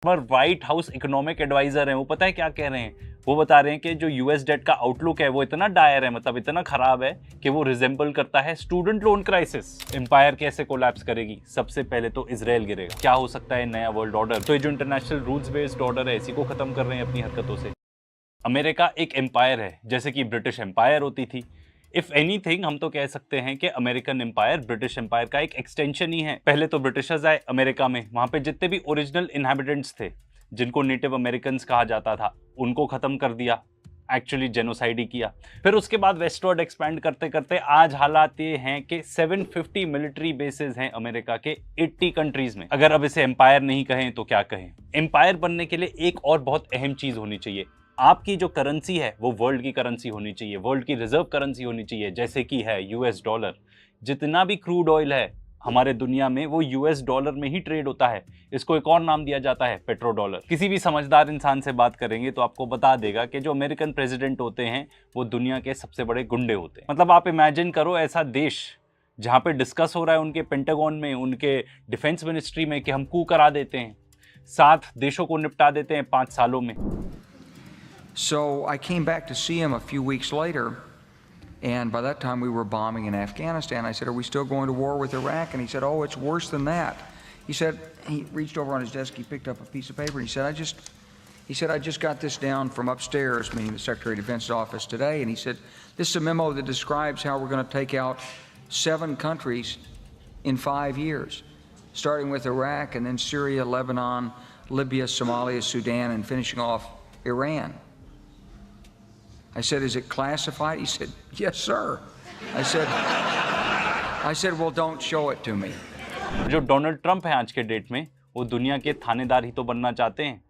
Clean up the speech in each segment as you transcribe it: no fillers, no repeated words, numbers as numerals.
पर white House economic advisor हैं, वो पता है क्या कह रहे हैं? वो बता रहे हैं कि जो यूएस डेट का आउटलुक है वो इतना डायर है, मतलब इतना खराब है कि वो रिजेंबल करता है स्टूडेंट लोन क्राइसिस। एम्पायर कैसे कोलैप्स करेगी? सबसे पहले तो इजराइल गिरेगा। क्या हो सकता है नया वर्ल्ड ऑर्डर? तो ये जो इंटरनेशनल रूल्स बेस्ड ऑर्डर है, इसी को खत्म कर रहे हैं अपनी हरकतों से। अमेरिका एक एम्पायर है, जैसे कि ब्रिटिश एम्पायर होती थी। इफ एनीथिंग हम तो कह सकते हैं कि अमेरिकन एम्पायर ब्रिटिश एम्पायर का एक एक्सटेंशन ही है। पहले तो ब्रिटिशर्स आए अमेरिका में, वहां पे जितने भी ओरिजिनल इनहैबिटेंट्स थे, जिनको नेटिव अमेरिकन कहा जाता था, उनको खत्म कर दिया, एक्चुअली जेनोसाइड ही किया। फिर उसके बाद वेस्टवर्ड एक्सपैंड करते करते आज हालात ये हैं कि 750 मिलिट्री बेसेस हैं अमेरिका के 80 कंट्रीज में। अगर अब इसे एम्पायर नहीं कहें तो क्या कहें? एम्पायर बनने के लिए एक और बहुत अहम चीज होनी चाहिए। आपकी जो करेंसी है वो वर्ल्ड की करेंसी होनी चाहिए, वर्ल्ड की रिजर्व करेंसी होनी चाहिए, जैसे कि है यूएस डॉलर। जितना भी क्रूड ऑयल है हमारे दुनिया में वो यूएस डॉलर में ही ट्रेड होता है। इसको एक और नाम दिया जाता है पेट्रो डॉलर। किसी भी समझदार इंसान से बात करेंगे तो आपको बता देगा कि जो अमेरिकन प्रेसिडेंट होते हैं वो दुनिया के सबसे बड़े गुंडे होते हैं। मतलब आप इमेजिन करो ऐसा देश जहां पे डिस्कस हो रहा है उनके पेंटागन में, उनके डिफेंस मिनिस्ट्री में कि हम कू करा देते हैं, 7 देशों को निपटा देते हैं 5 सालों में। So I came back to see him a few weeks later, and by that time we were bombing in Afghanistan. I said, "Are we still going to war with Iraq?" And he said, "Oh, it's worse than that." He said, he reached over on his desk, he picked up a piece of paper, and he said, "I just got this down from upstairs," meaning the Secretary of Defense's office today, and he said, "This is a memo that describes how we're going to take out 7 countries in 5 years, starting with Iraq and then Syria, Lebanon, Libya, Somalia, Sudan, and finishing off Iran." I said, "Is it classified?" He said, "Yes, sir." I said, "Well, don't show it to me." जो Donald Trump है आज के date में, वो दुनिया के थानेदार ही तो बनना चाहते हैं।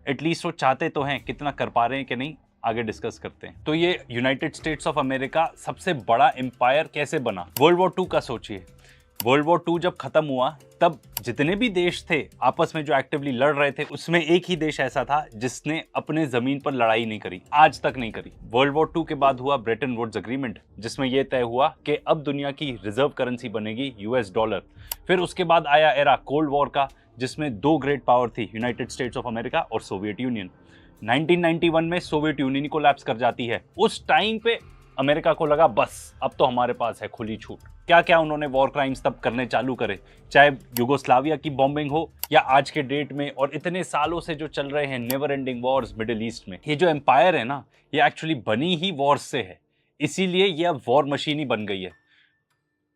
एटलीस्ट वो चाहते तो हैं, कितना कर पा रहे हैं कि नहीं आगे डिस्कस करते हैं। तो ये यूनाइटेड स्टेट्स ऑफ अमेरिका सबसे बड़ा एम्पायर कैसे बना? वर्ल्ड वॉर 2 का सोचिए। वर्ल्ड वॉर 2 जब खत्म हुआ तब जितने भी देश थे आपस में जो एक्टिवली लड़ रहे थे, उसमें एक ही देश ऐसा था जिसने अपने जमीन पर लड़ाई नहीं करी, आज तक नहीं करी। वर्ल्ड वॉर 2 के बाद हुआ ब्रेटन वुड्स एग्रीमेंट, जिसमें यह तय हुआ कि अब दुनिया की रिजर्व करेंसी बनेगी यूएस डॉलर। फिर उसके बाद आया एरा कोल्ड वॉर का, जिसमें 2 ग्रेट पावर थी, यूनाइटेड स्टेट्स ऑफ अमेरिका और सोवियत यूनियन। 1991 में सोवियत यूनियन ही कोलैप्स कर जाती है। उस टाइम पे अमेरिका को लगा बस अब तो हमारे पास है खुली छूट। क्या क्या उन्होंने वॉर क्राइम्स तब करने चालू करे, चाहे युगोस्लाविया की बॉम्बिंग हो या आज के डेट में और इतने सालों से जो चल रहे हैं never ending Wars middle east में। ये जो एम्पायर है ना, ये एक्चुअली बनी ही वॉर्स से है, इसीलिए ये अब वॉर मशीन ही बन गई है।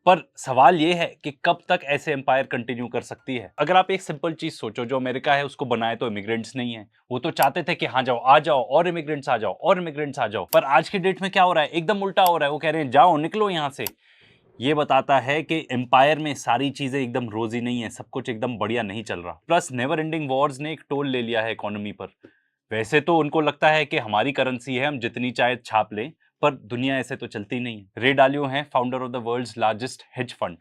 पर सवाल ये है कि कब तक ऐसे एम्पायर कंटिन्यू कर सकती है? अगर आप एक सिंपल चीज सोचो, जो अमेरिका है उसको बनाए तो इमिग्रेंट्स नहीं है। वो तो चाहते थे कि हाँ जाओ, आ जाओ और इमिग्रेंट्स आ जाओ और इमिग्रेंट्स आ जाओ। पर आज के डेट में क्या हो रहा है? एकदम उल्टा हो रहा है। वो कह रहे हैं जाओ, निकलो यहां से। ये बताता है कि एम्पायर में सारी चीजें एकदम रोजी नहीं है, सब कुछ एकदम बढ़िया नहीं चल रहा। प्लस नेवर एंडिंग वॉर्स ने एक टोल ले लिया है इकोनॉमी पर। वैसे तो उनको लगता है कि हमारी करेंसी है, हम जितनी चाहे छाप लें, पर दुनिया ऐसे तो चलती नहीं है। रे डालियो हैं founder of the world's largest hedge fund,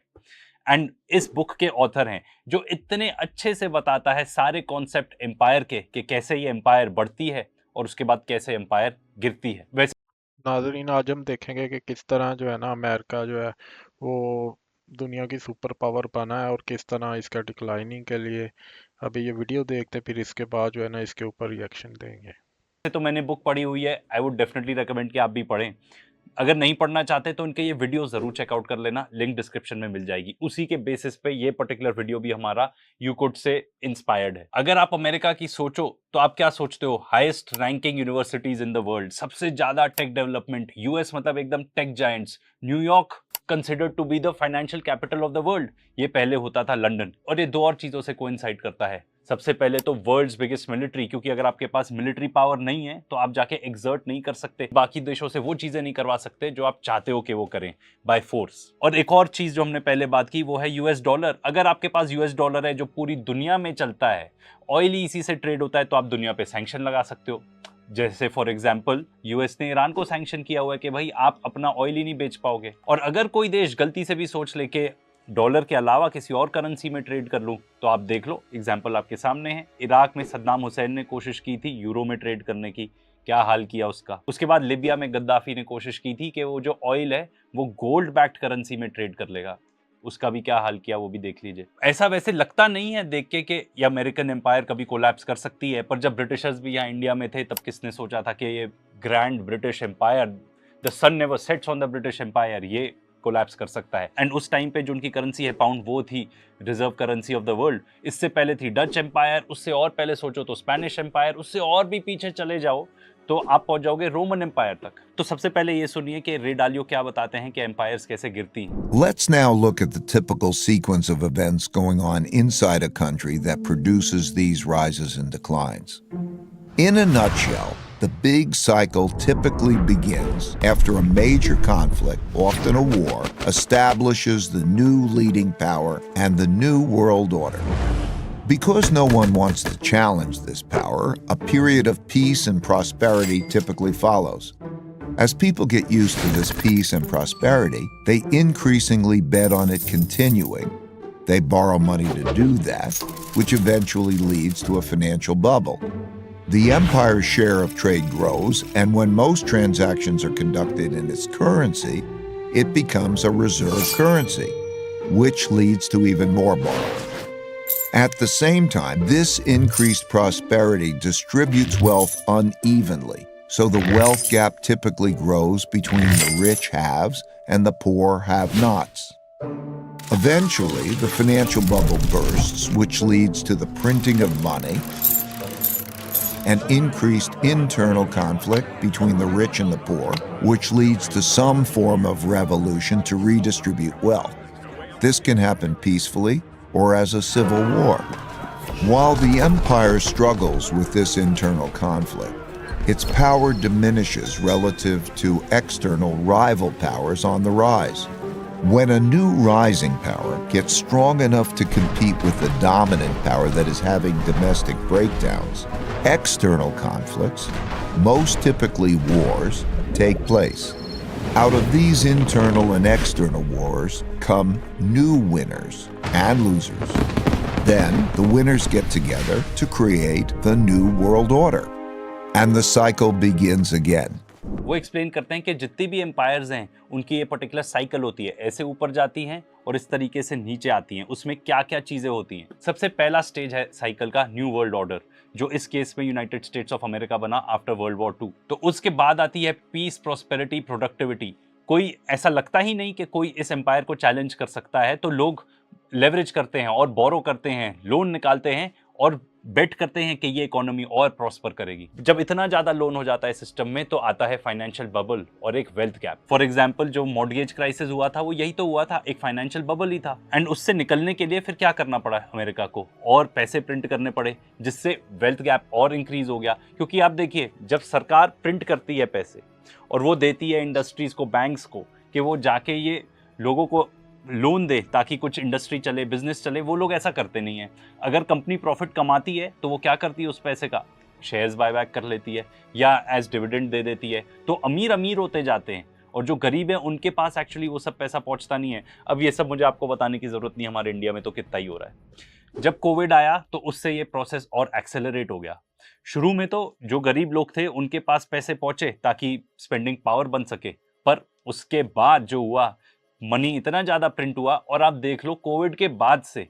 and इस बुक के ऑथर हैं जो इतने अच्छे से बताता है सारे कॉन्सेप्ट एम्पायर के, कि कैसे ये एम्पायर बढ़ती है और उसके बाद कैसे एम्पायर गिरती है। वैसे नाजरीन, आज हम देखेंगे कि किस तरह जो है ना अमेरिका जो है वो दुनिया की सुपर पावर बना है और किस तरह इसका डिक्लाइनिंग के लिए। अभी ये वीडियो देखते फिर इसके बाद जो है ना इसके ऊपर रिएक्शन देंगे। तो मैंने बुक पढ़ी हुई है, आई वुड डेफिनेटली रिकमेंड कि आप भी पढ़ें। अगर नहीं पढ़ना चाहते तो इनके ये वीडियो जरूर चेकआउट कर लेना, लिंक डिस्क्रिप्शन में मिल जाएगी। उसी के बेसिस पे ये पर्टिकुलर वीडियो भी हमारा यूकुड से इंस्पायर्ड है। अगर आप अमेरिका की सोचो तो आप क्या सोचते हो? Highest ranking universities in the world, सबसे ज्यादा टेक डेवलपमेंट, यूएस मतलब एकदम tech giants, New York considered to be the financial capital of the world, ये पहले होता था लंदन। और ये 2 और चीजों से कोइंसाइड करता है। सबसे पहले तो वर्ल्ड्स बिगेस्ट मिलिट्री, क्योंकि अगर आपके पास मिलिट्री पावर नहीं है तो आप जाके एग्जर्ट नहीं कर सकते, बाकी देशों से वो चीजें नहीं करवा सकते जो आप चाहते हो कि वो करें बाय फोर्स। और एक और चीज जो हमने पहले बात की वो है यूएस डॉलर। अगर आपके पास यूएस डॉलर है जो पूरी दुनिया में चलता है, ऑयल ही इसी से ट्रेड होता है, तो आप दुनिया पे सैंक्शन लगा सकते हो। जैसे फॉर एग्जाम्पल यूएस ने ईरान को सैंक्शन किया हुआ है कि भाई आप अपना ऑयल ही नहीं बेच पाओगे। और अगर कोई देश गलती से भी सोच ले कि डॉलर के अलावा किसी और करेंसी में ट्रेड कर लूं, तो आप देख लो, एग्जाम्पल आपके सामने है। इराक में सद्दाम हुसैन ने कोशिश की थी यूरो में ट्रेड करने की, क्या हाल किया उसका। उसके बाद लिबिया में गद्दाफी ने कोशिश की थी कि वो जो ऑयल है वो गोल्ड बैक्ड करेंसी में ट्रेड कर लेगा, उसका भी क्या हाल किया वो भी देख लीजिए। ऐसा वैसे लगता नहीं है देख के कि ये अमेरिकन एम्पायर कभी कोलैप्स कर सकती है, पर जब ब्रिटिशर्स भी यहाँ इंडिया में थे तब किसने सोचा था कि ये grand British empire, the sun never sets on the British empire, ये कोलैप्स कर सकता है। एंड उस टाइम पे जो उनकी करेंसी है पाउंड, वो थी reserve currency of the world. इससे पहले थी डच एम्पायर, उससे और पहले सोचो तो स्पेनिश एम्पायर, उससे और भी पीछे चले जाओ तो आप पहुंच जाओगे रोमन एम्पायर तक। तो सबसे पहले ये सुनिए कि रे डालियो क्या बताते हैं कि एम्पायर्स कैसे गिरती हैं। Let's now look at the typical sequence of events going on inside a country that produces these rises and declines. In a nutshell, the big cycle typically begins after a major conflict, often a war, establishes the new leading power and the new world order. Because no one wants to challenge this power, a period of peace and prosperity typically follows. As people get used to this peace and prosperity, they increasingly bet on it continuing. They borrow money to do that, which eventually leads to a financial bubble. The empire's share of trade grows, and when most transactions are conducted in its currency, it becomes a reserve currency, which leads to even more borrowing. At the same time, this increased prosperity distributes wealth unevenly, so the wealth gap typically grows between the rich haves and the poor have-nots. Eventually, the financial bubble bursts, which leads to the printing of money and increased internal conflict between the rich and the poor, which leads to some form of revolution to redistribute wealth. This can happen peacefully or as a civil war. While the empire struggles with this internal conflict, its power diminishes relative to external rival powers on the rise. When a new rising power gets strong enough to compete with the dominant power that is having domestic breakdowns, external conflicts, most typically wars, take place. Out of these internal and external wars come new winners and losers. Then the winners get together to create the new world order. And the cycle begins again. वो explain करते हैं कि जितनी भी empires हैं उनकी ये particular cycle होती है, ऐसे ऊपर जाती हैं और इस तरीके से नीचे आती हैं। उसमें क्या क्या चीज़ें होती हैं। सबसे पहला स्टेज है साइकिल का न्यू वर्ल्ड ऑर्डर, जो इस केस में यूनाइटेड स्टेट्स ऑफ अमेरिका बना आफ्टर वर्ल्ड वॉर 2। तो उसके बाद आती है पीस, प्रॉस्पेरिटी, प्रोडक्टिविटी। कोई ऐसा लगता ही नहीं कि कोई इस एम्पायर को चैलेंज कर सकता है, तो लोग लेवरेज करते हैं और बोरो करते हैं, लोन निकालते हैं और बेट करते हैं कि ये इकोनॉमी और प्रॉस्पर करेगी। जब इतना ज्यादा लोन हो जाता है सिस्टम में तो आता है फाइनेंशियल बबल और एक वेल्थ गैप। फॉर एग्जांपल जो मॉर्गेज क्राइसिस हुआ था वो यही तो हुआ था, एक फाइनेंशियल बबल ही था। एंड उससे निकलने के लिए फिर क्या करना पड़ा अमेरिका को, और पैसे प्रिंट करने पड़े, जिससे वेल्थ गैप और इंक्रीज हो गया। क्योंकि आप देखिए, जब सरकार प्रिंट करती है पैसे और वो देती है इंडस्ट्रीज को, बैंक्स को, कि वो जाके ये लोगों को लोन दे ताकि कुछ इंडस्ट्री चले, बिजनेस चले, वो लोग ऐसा करते नहीं है। अगर कंपनी प्रॉफिट कमाती है तो वो क्या करती है, उस पैसे का शेयर्स बायबैक कर लेती है या एज डिविडेंड दे देती है। तो अमीर अमीर होते जाते हैं और जो गरीब है उनके पास एक्चुअली वो सब पैसा पहुंचता नहीं है। अब ये सब मुझे आपको बताने की जरूरत नहीं, हमारे इंडिया में तो कितना ही हो रहा है। जब कोविड आया तो उससे ये प्रोसेस और एक्सेलरेट हो गया। शुरू में तो जो गरीब लोग थे उनके पास पैसे पहुंचे ताकि स्पेंडिंग पावर बन सके, पर उसके बाद जो हुआ, मनी इतना ज्यादा प्रिंट हुआ और आप देख लो कोविड के बाद से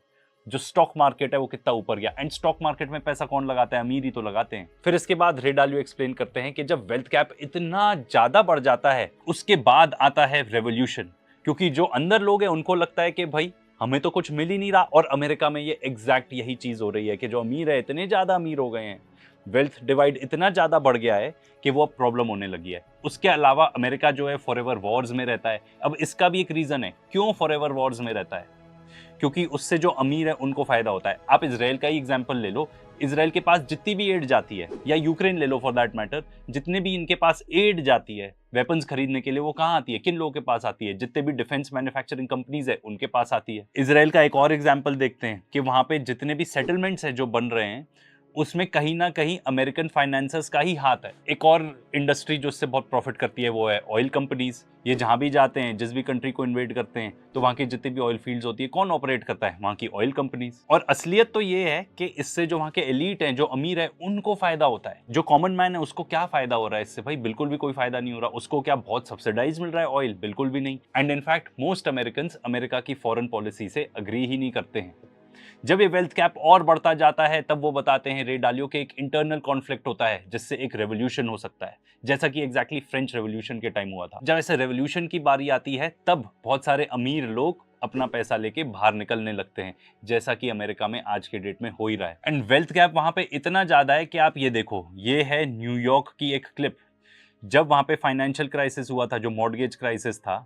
जो स्टॉक मार्केट है वो कितना ऊपर गया। एंड स्टॉक मार्केट में पैसा कौन लगाता है, अमीर ही तो लगाते हैं। फिर इसके बाद रे डालियो एक्सप्लेन करते हैं कि जब वेल्थ गैप इतना ज्यादा बढ़ जाता है उसके बाद आता है रेवोल्यूशन, क्योंकि जो अंदर लोग हैं उनको लगता है कि भाई हमें तो कुछ मिल ही नहीं रहा। और अमेरिका में ये एग्जैक्ट यही चीज हो रही है कि जो अमीर है इतने ज्यादा अमीर हो गए हैं, वेल्थ डिवाइड इतना ज्यादा बढ़ गया है कि वो अब प्रॉब्लम होने लगी है। उसके अलावा अमेरिका जो है फॉरएवर वॉर्स में रहता है। अब इसका भी एक रीजन है क्यों फॉरएवर वॉर्स में रहता है, क्योंकि उससे जो अमीर है उनको फायदा होता है। आप इजराइल का ही एग्जांपल ले लो, इजराइल के पास जितनी भी एड जाती है, या यूक्रेन ले लो फॉर दैट मैटर, जितने भी इनके पास एड जाती है वेपन्स खरीदने के लिए, वो कहाँ आती है, किन लोगों के पास आती है, जितने भी डिफेंस मैन्युफैक्चरिंग कंपनीज है उनके पास आती है। इजराइल का एक और एग्जांपल देखते हैं कि वहां पे जितने भी सेटलमेंट्स हैं जो बन रहे हैं उसमें कहीं ना कहीं अमेरिकन फाइनेंसर्स का ही हाथ है। एक और इंडस्ट्री जो इससे बहुत प्रॉफिट करती है वो है ऑयल कंपनीज। ये जहां भी जाते हैं, जिस भी कंट्री को इन्वेड करते हैं, तो वहां की जितनी भी ऑयल फील्ड्स होती है, कौन ऑपरेट करता है? वहां की ऑयल कंपनीज। और असलियत तो ये है कि इससे जो वहां के एलीट हैं, जो अमीर है, उनको फायदा होता है। जो कॉमन मैन है उसको क्या फायदा हो रहा है इससे? भाई बिल्कुल भी कोई फायदा नहीं हो रहा। उसको क्या बहुत सब्सिडाइज मिल रहा है ऑयल? बिल्कुल भी नहीं। And in fact most American America की फॉरेन पॉलिसी से अग्री ही नहीं करते हैं। जब ये वेल्थ कैप और बढ़ता जाता है तब वो बताते हैं, रे डालियो, के एक इंटरनल कॉन्फ्लिक्ट होता है जिससे एक रेवोल्यूशन हो सकता है, जैसा कि एग्जैक्टली फ्रेंच रेवोल्यूशन के टाइम हुआ था। जब ऐसे रेवोल्यूशन की बारी आती है तब बहुत सारे अमीर लोग अपना पैसा लेके बाहर निकलने लगते हैं, जैसा कि अमेरिका में आज के डेट में हो ही रहा है। एंड वेल्थ गैप वहां पे इतना ज्यादा है कि आप ये देखो, ये है न्यूयॉर्क की एक क्लिप। जब वहां पे फाइनेंशियल क्राइसिस हुआ था, जो मॉर्गेज क्राइसिस था,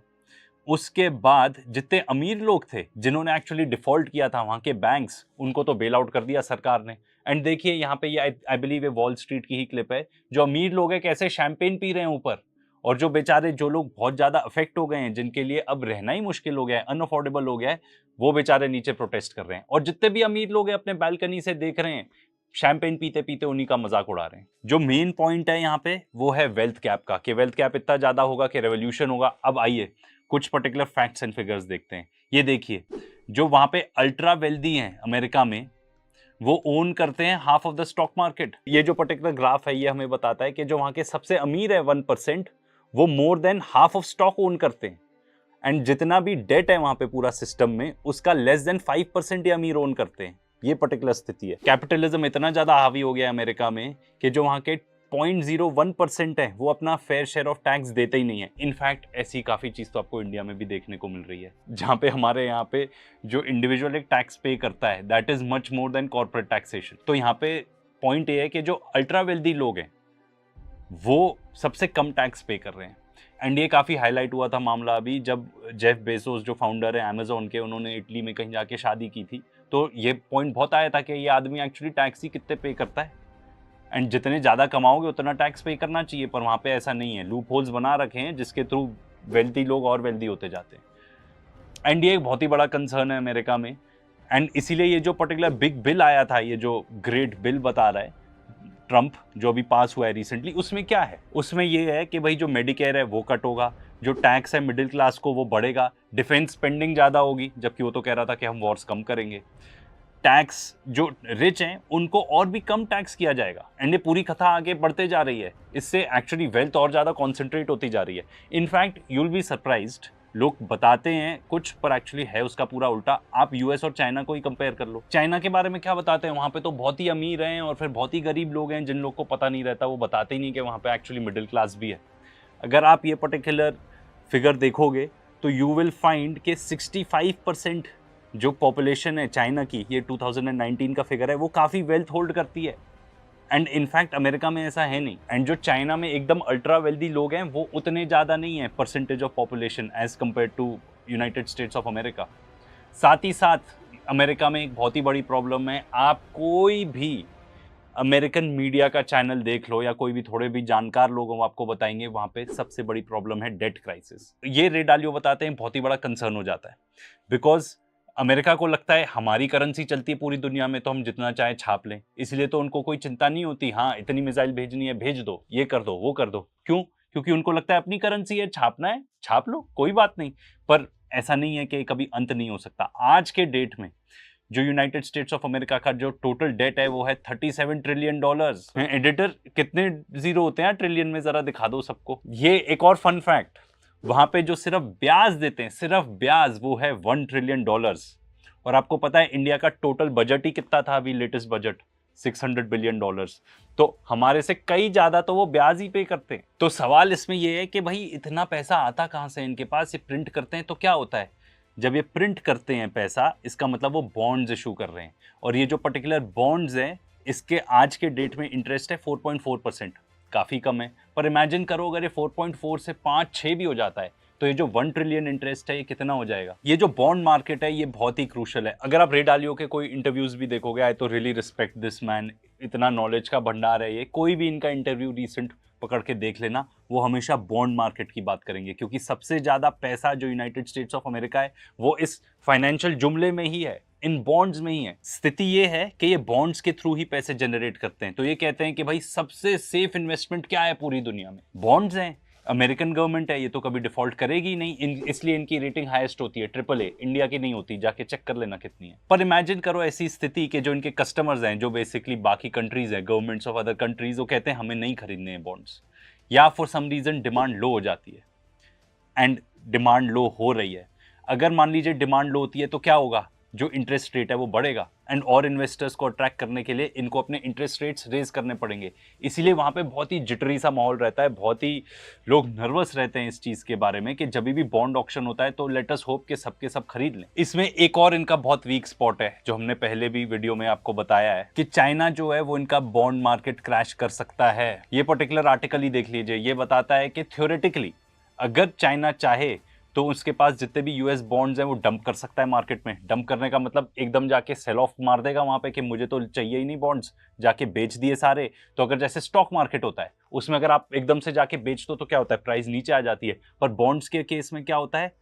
उसके बाद जितने अमीर लोग थे जिन्होंने एक्चुअली डिफॉल्ट किया था, वहां के बैंक्स, उनको तो बेल आउट कर दिया सरकार ने। एंड देखिए यहाँ पे, ये आई बिलीव ये वॉल स्ट्रीट की ही क्लिप है। जो अमीर लोग हैं कैसे शैंपेन पी रहे हैं ऊपर, और जो बेचारे, जो लोग बहुत ज्यादा अफेक्ट हो गए हैं, जिनके लिए अब रहना ही मुश्किल हो गया है, अनअफोर्डेबल हो गया है, वो बेचारे नीचे प्रोटेस्ट कर रहे हैं। और जितने भी अमीर लोग हैं अपने बालकनी से देख रहे हैं, शैंपेन पीते पीते उन्हीं का मजाक उड़ा रहे हैं। जो मेन पॉइंट है यहाँ पे वो है वेल्थ कैप का, कि वेल्थ कैप इतना ज्यादा होगा कि रेवोल्यूशन होगा। अब आइए कुछ पर्टिकुलर फैक्ट्स एंड फिगर्स देखते हैं। ये देखिए, जो वहां पे अल्ट्रा वेल्दी हैं अमेरिका में, वो ओन करते हैं half of the stock market. ये जो पर्टिकुलर ग्राफ है ये हमें बताता है कि जो वहां के सबसे अमीर है 1%, वो more than half of stock own करते हैं। एंड जितना भी डेट है वहां पे पूरा सिस्टम में, उसका लेस देन 5% ये अमीर ओन करते हैं। ये पर्टिकुलर स्थिति है। कैपिटलिज्म इतना ज्यादा हावी हो गया है अमेरिका में कि जो वहां के 0.01% है वो अपना फेयर शेयर ऑफ टैक्स देते ही नहीं है। इनफैक्ट ऐसी काफी चीज तो आपको इंडिया में भी देखने को मिल रही है, जहां पे हमारे यहाँ पे जो इंडिविजुअल एक टैक्स पे करता है, that is much more than corporate taxation. तो यहाँ पे पॉइंट ये है कि जो अल्ट्रा वेल्दी लोग हैं वो सबसे कम टैक्स पे कर रहे हैं। एंड ये काफ़ी हाईलाइट हुआ था मामला अभी, जब जेफ बेजोस जो फाउंडर है अमेजोन के, उन्होंने इटली में कहीं जाके शादी की थी, तो ये पॉइंट बहुत आया था कि ये आदमी एक्चुअली टैक्स ही कितने पे करता है। एंड जितने ज़्यादा कमाओगे उतना टैक्स पे करना चाहिए, पर वहाँ पे ऐसा नहीं है। लूप होल्स बना रखे हैं जिसके थ्रू वेल्दी लोग और वेल्दी होते जाते हैं। एंड ये एक बहुत ही बड़ा कंसर्न है अमेरिका में। एंड इसीलिए ये जो पर्टिकुलर बिग बिल आया था, ये जो ग्रेट बिल बता रहा है ट्रंप, जो अभी पास हुआ है रिसेंटली, उसमें क्या है? उसमें ये है कि भाई जो मेडिकेयर है वो कट होगा, जो टैक्स है मिडिल क्लास को वो बढ़ेगा, डिफेंस स्पेंडिंग ज़्यादा होगी, जबकि वो तो कह रहा था कि हम वॉर्स कम करेंगे। टैक्स जो रिच हैं उनको और भी कम टैक्स किया जाएगा। एंड ये पूरी कथा आगे बढ़ते जा रही है, इससे एक्चुअली वेल्थ और ज़्यादा कॉन्सेंट्रेट होती जा रही है। In fact you will be surprised, लोग बताते हैं कुछ पर एक्चुअली है उसका पूरा उल्टा। आप यूएस और चाइना को ही कंपेयर कर लो। चाइना के बारे में क्या बताते हैं? वहाँ पे तो बहुत ही अमीर हैं और फिर बहुत ही गरीब लोग हैं, जिन लोग को पता नहीं रहता, वो बताते ही नहीं कि वहाँ पे एक्चुअली मिडिल क्लास भी है। अगर आप ये पर्टिकुलर फिगर देखोगे तो यू विल फाइंड कि 65% जो पॉपुलेशन है चाइना की, ये 2019 का फिगर है, वो काफ़ी वेल्थ होल्ड करती है। एंड इनफैक्ट अमेरिका में ऐसा है नहीं। एंड जो चाइना में एकदम अल्ट्रा वेल्दी लोग हैं वो उतने ज़्यादा नहीं है percentage of population as compare to United States of America. साथ ही साथ अमेरिका में एक बहुत ही बड़ी प्रॉब्लम है। आप कोई भी अमेरिकन मीडिया का चैनल देख लो या कोई भी थोड़े भी जानकार लोग हो, आपको बताएंगे वहाँ पे सबसे बड़ी प्रॉब्लम है डेट क्राइसिस। ये रे डालियो बताते हैं बहुत ही बड़ा कंसर्न हो जाता है, बिकॉज अमेरिका को लगता है हमारी करेंसी चलती है पूरी दुनिया में तो हम जितना चाहे छाप लें, इसलिए तो उनको कोई चिंता नहीं होती। हाँ, इतनी मिसाइल भेजनी है भेज दो, ये कर दो वो कर दो। क्यों? क्योंकि उनको लगता है अपनी करेंसी है, छापना है छाप लो, कोई बात नहीं। पर ऐसा नहीं है कि कभी अंत नहीं हो सकता। आज के डेट में जो यूनाइटेड स्टेट्स ऑफ अमेरिका का जो टोटल डेट है वो है $37 ट्रिलियन। एडिटर, कितने जीरो होते हैं ट्रिलियन में? जरा दिखा दो सबको। ये एक और फन फैक्ट, वहां पे जो सिर्फ ब्याज देते हैं, सिर्फ ब्याज, वो है $1 ट्रिलियन। और आपको पता है इंडिया का टोटल बजट ही कितना था अभी, लेटेस्ट बजट $600 बिलियन। तो हमारे से कई ज्यादा तो वो ब्याज ही पे करते हैं। तो सवाल इसमें यह है कि भाई इतना पैसा आता कहां से इनके पास? ये प्रिंट करते हैं तो क्या होता है? जब ये प्रिंट करते हैं पैसा, इसका मतलब वो बॉन्ड्स इशू कर रहे हैं। और ये जो पर्टिकुलर बॉन्ड्स हैं, इसके आज के डेट में इंटरेस्ट है 4.4%, काफ़ी कम है। पर इमेजिन करो अगर ये 4.4 से 5-6 भी हो जाता है तो ये जो 1 ट्रिलियन इंटरेस्ट है ये कितना हो जाएगा? ये जो बॉन्ड मार्केट है ये बहुत ही क्रूशल है। अगर आप रे डालियो के कोई इंटरव्यूज भी देखोगे, आई तो रियली रिस्पेक्ट दिस मैन, इतना नॉलेज का भंडार है ये। कोई भी इनका इंटरव्यू रिसेंट पकड़ के देख लेना, वो हमेशा बॉन्ड मार्केट की बात करेंगे, क्योंकि सबसे ज़्यादा पैसा जो यूनाइटेड स्टेट्स ऑफ अमेरिका है वो इस फाइनेंशियल जुमले में ही है। इन बॉन्ड्स में ही है। स्थिति ये है कि ये बॉन्ड्स के थ्रू ही पैसे जनरेट करते हैं। तो ये कहते हैं कि भाई सबसे सेफ इन्वेस्टमेंट क्या है पूरी दुनिया में, बॉन्ड्स हैं। अमेरिकन गवर्नमेंट है, ये तो कभी डिफॉल्ट करेगी ही नहीं, इसलिए इनकी रेटिंग हाईएस्ट होती है, AAA। इंडिया की नहीं होती, जाके चेक कर लेना कितनी है। पर इमेजिन करो ऐसी स्थिति कि जो इनके कस्टमर्स हैं, जो बेसिकली बाकी कंट्रीज हैं, गवर्नमेंट्स ऑफ अदर कंट्रीज, वो कहते हैं हमें नहीं खरीदने हैं बॉन्ड्स, या फॉर सम रीजन डिमांड लो हो जाती है। एंड डिमांड लो हो रही है। अगर मान लीजिए डिमांड लो होती है तो क्या होगा, जो इंटरेस्ट रेट है वो बढ़ेगा। एंड और इन्वेस्टर्स को अट्रैक्ट करने के लिए इनको अपने इंटरेस्ट रेट्स रेज करने पड़ेंगे। इसीलिए वहां पे बहुत ही जिटरी सा माहौल रहता है, बहुत ही लोग नर्वस रहते हैं इस चीज के बारे में कि जब भी बॉन्ड ऑक्शन होता है तो लेट अस होप कि सबके सब खरीद लें। इसमें एक और इनका बहुत वीक स्पॉट है, जो हमने पहले भी वीडियो में आपको बताया है, कि चाइना जो है वो इनका बॉन्ड मार्केट क्रैश कर सकता है। ये पर्टिकुलर आर्टिकल ही देख लीजिए, ये बताता है कि थ्योरेटिकली अगर चाइना चाहे तो उसके पास जितने भी यूएस बॉन्ड्स हैं वो डंप कर सकता है मार्केट में। डंप करने का मतलब एकदम जाके सेल ऑफ मार देगा वहां पे कि मुझे तो चाहिए ही नहीं बॉन्ड्स, जाके बेच दिए सारे। तो अगर जैसे स्टॉक मार्केट होता है उसमें अगर आप एकदम से जाके बेच दो तो क्या होता है, प्राइस नीचे आ जाती है। पर बॉन्ड्स के केस में क्या होता है,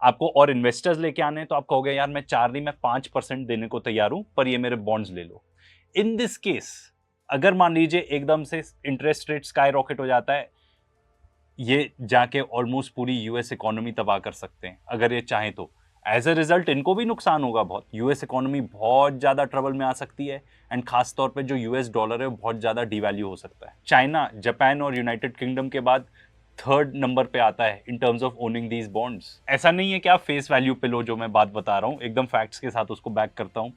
आपको और इन्वेस्टर्स लेके आने हैं तो आप कहोगे यार मैं 4 नहीं मैं 5% देने को तैयार हूं, पर ये मेरे बॉन्ड्स ले लो। इन दिस केस अगर मान लीजिए एकदम से इंटरेस्ट रेट स्काई रॉकेट हो जाता है, ये जाके ऑलमोस्ट पूरी यूएस इकोनॉमी तबाह कर सकते हैं अगर ये चाहें तो। एज अ रिजल्ट इनको भी नुकसान होगा बहुत, यूएस इकोनॉमी बहुत ज़्यादा ट्रबल में आ सकती है। एंड खास तौर पे जो यूएस डॉलर है वो बहुत ज़्यादा डिवैल्यू हो सकता है। चाइना, जापान और यूनाइटेड किंगडम के बाद 3rd नंबर पे आता है in terms of owning these bonds. ऐसा नहीं है कि आप फेस वैल्यू पे लो, जो मैं बात बता रहा हूँ एकदम फैक्ट्स के साथ उसको बैक करता हूँ।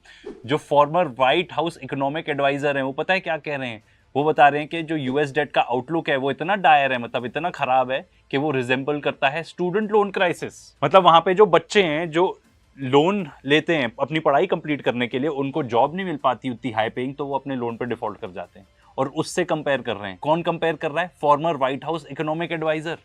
जो former White House economic advisor हैं वो पता है क्या कह रहे हैं, वो बता रहे हैं कि जो यूएस डेट का आउटलुक है वो इतना डायर है, मतलब इतना खराब है कि वो रिजेंबल करता है स्टूडेंट लोन क्राइसिस। मतलब वहां पे जो बच्चे हैं जो लोन लेते हैं अपनी पढ़ाई कंप्लीट करने के लिए, उनको जॉब नहीं मिल पाती उतनी हाई पेइंग, तो वो अपने लोन पे डिफॉल्ट कर जाते हैं। और उससे कंपेयर कर रहे हैं, कौन कंपेयर कर रहा है, former White House economic advisor.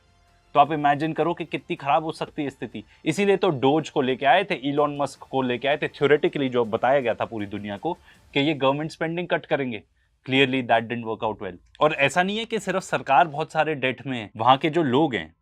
तो आप इमेजिन करो कि कितनी खराब हो सकती है स्थिति। इसीलिए तो डोज को लेके आए थे, इलॉन मस्क को लेके आए थे, थ्योरेटिकली जो बताया गया था पूरी दुनिया को कि ये गवर्नमेंट स्पेंडिंग कट करेंगे। Clearly that didn't work out well. और ऐसा नहीं है कि सिर्फ सरकार बहुत सारे डेट में है, वहां के जो लोग हैं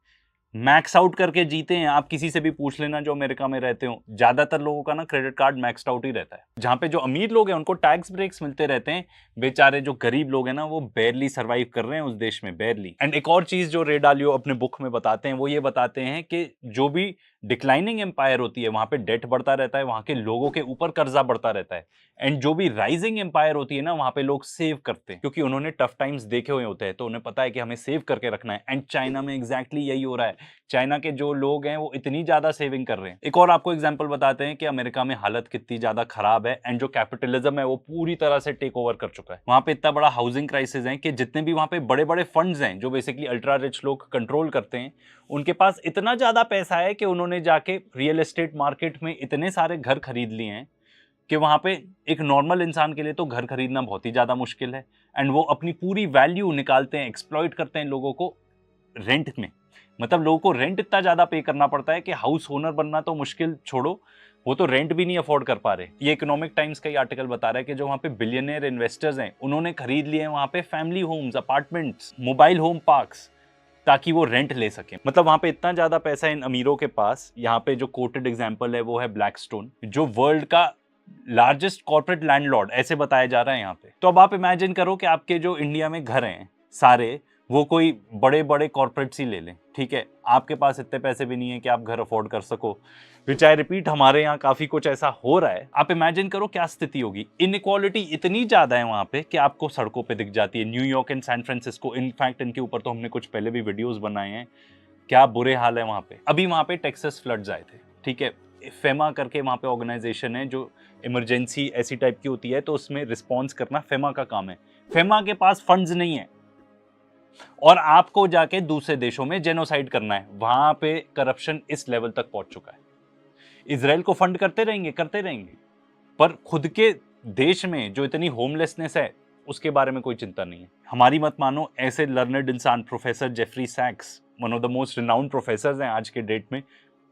मैक्स आउट करके जीते हैं। आप किसी से भी पूछ लेना जो अमेरिका में रहते हो, ज्यादातर लोगों का ना क्रेडिट कार्ड मैक्स्ड आउट ही रहता है। जहां पे जो अमीर लोग हैं उनको टैक्स ब्रेक्स मिलते रहते हैं, बेचारे जो गरीब लोग हैं ना वो बेरली सर्वाइव कर रहे हैं उस देश में, बेरली। एंड एक और चीज जो रे डालियो अपने बुक में बताते हैं, वो ये बताते हैं कि जो भी डिक्लाइनिंग एम्पायर होती है वहां पे डेट बढ़ता रहता है, वहां के लोगों के ऊपर कर्जा बढ़ता रहता है। एंड जो भी राइजिंग एम्पायर होती है ना, वहां पे लोग सेव करते हैं क्योंकि उन्होंने टफ टाइम्स देखे हुए होते हैं, तो उन्हें पता है कि हमें सेव करके रखना है। एंड चाइना में एग्जैक्टली यही हो रहा है। चाइना के जो लोग हैं वो इतनी ज्यादा सेविंग कर रहे हैं। एक और आपको एग्जांपल बताते हैं कि अमेरिका में हालत कितनी ज्यादा खराब है एंड जो कैपिटलिज्म है वो पूरी तरह से टेक ओवर कर चुका है। वहां पे इतना बड़ा हाउसिंग क्राइसिस है कि जितने भी वहां पे बड़े बड़े फंड्स हैं जो बेसिकली अल्ट्रा रिच लोग कंट्रोल करते हैं, उनके पास इतना ज्यादा पैसा है कि उन्होंने जाके रियल एस्टेट मार्केट में इतने सारे घर खरीद लिए हैं कि वहां पे एक नॉर्मल इंसान के लिए तो घर खरीदना बहुत ही ज्यादा मुश्किल है। एंड वो अपनी पूरी वैल्यू निकालते हैं, एक्सप्लॉइट करते हैं लोगों को रेंट में। मतलब लोगों को रेंट इतना ज्यादा पे करना पड़ता है कि हाउस ओनर बनना तो मुश्किल छोड़ो, वो तो रेंट भी नहीं अफोर्ड कर पा रहे। ये इकोनॉमिक टाइम्स का ही आर्टिकल बता रहा है कि जो वहां पे बिलियनियर इन्वेस्टर्स हैं उन्होंने खरीद लिए हैं वहां पे family homes, apartments, mobile home parks, ताकि वो रेंट ले सके। मतलब वहां पे इतना ज्यादा पैसा इन अमीरों के पास। यहाँ पे जो कोटेड एग्जांपल है वो है ब्लैकस्टोन, जो वर्ल्ड का लार्जेस्ट कॉर्पोरेट लैंडलॉर्ड ऐसे बताया जा रहा है यहाँ पे। तो अब आप इमेजिन करो कि आपके जो इंडिया में घर हैं सारे, वो कोई बड़े बड़े कॉर्पोरेट्स ही ले लें, ठीक है, आपके पास इतने पैसे भी नहीं है कि आप घर अफोर्ड कर सको, विच आई रिपीट हमारे यहाँ काफी कुछ ऐसा हो रहा है। आप इमेजिन करो क्या स्थिति होगी। इनइक्वालिटी इतनी ज्यादा है वहां पे कि आपको सड़कों पे दिख जाती है। New York and San Francisco, in fact इनके ऊपर तो हमने कुछ पहले भी वीडियोस बनाए हैं, क्या बुरे हाल है वहां पे। अभी वहां पे टेक्सास फ्लड्स आए थे, ठीक है, फेमा करके वहां पे ऑर्गेनाइजेशन है जो इमरजेंसी ऐसी टाइप की होती है, तो उसमें रिस्पॉन्स करना फेमा का काम है। फेमा के पास फंड्स नहीं है और आपको जाके दूसरे देशों में जेनोसाइड करना है। वहां पे करप्शन इस लेवल तक पहुंच चुका है। इजराइल को फंड करते रहेंगे, पर खुद के देश में जो इतनी होमलेसनेस है उसके बारे में कोई चिंता नहीं है। हमारी मत मानो, ऐसे लर्नड इंसान प्रोफेसर जेफरी सैक्स, one of the most renowned professors हैं आज के डेट में,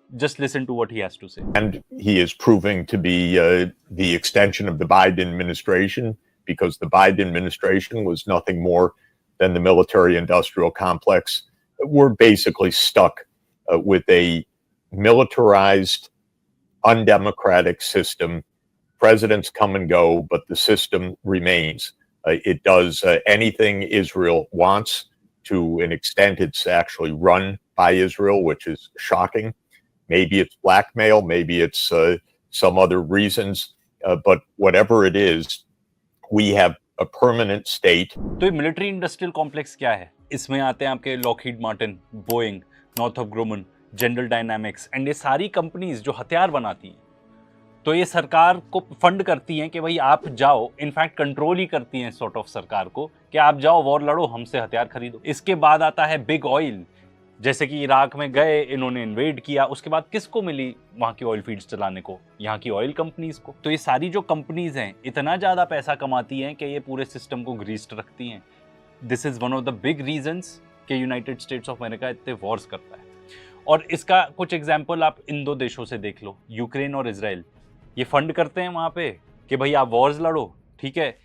just listen to what he has to say. And he is proving to be the extension of the Biden administration, because the Biden administration was nothing more than the military-industrial complex. We're basically stuck with a militarized, undemocratic system presidents come and go, but the system remains. It does anything Israel wants. To an extent, it's actually run by Israel, which is shocking. Maybe it's blackmail, maybe it's some other reasons, but whatever it is, we have a permanent state. तो ये military industrial complex क्या है? इसमें आते हैं आपके Lockheed Martin, Boeing, Northrop Grumman, General Dynamics and ये सारी कंपनीज जो हथियार बनाती हैं। तो ये सरकार को फंड करती हैं कि भाई आप जाओ, इनफैक्ट कंट्रोल ही करती हैं सॉर्ट ऑफ सरकार को कि आप जाओ वॉर लड़ो, हमसे हथियार खरीदो। इसके बाद आता है बिग ऑयल, जैसे कि इराक में गए, इन्होंने इन्वेड किया, उसके बाद किसको मिली वहाँ की ऑयल फील्ड्स चलाने को? यहाँ की ऑयल कंपनीज को। तो ये सारी जो कंपनीज हैं इतना ज़्यादा पैसा कमाती हैं कि ये पूरे सिस्टम को ग्रीस्ड रखती हैं। This is one of the big reasons कि यूनाइटेड स्टेट्स ऑफ अमेरिका इतने वॉर्स करता है। और इसका कुछ एग्जाम्पल आप इन दो देशों से देख लो, यूक्रेन और इसराइल। ये फंड करते हैं वहाँ पे कि भाई आप वॉर्स लड़ो, ठीक है।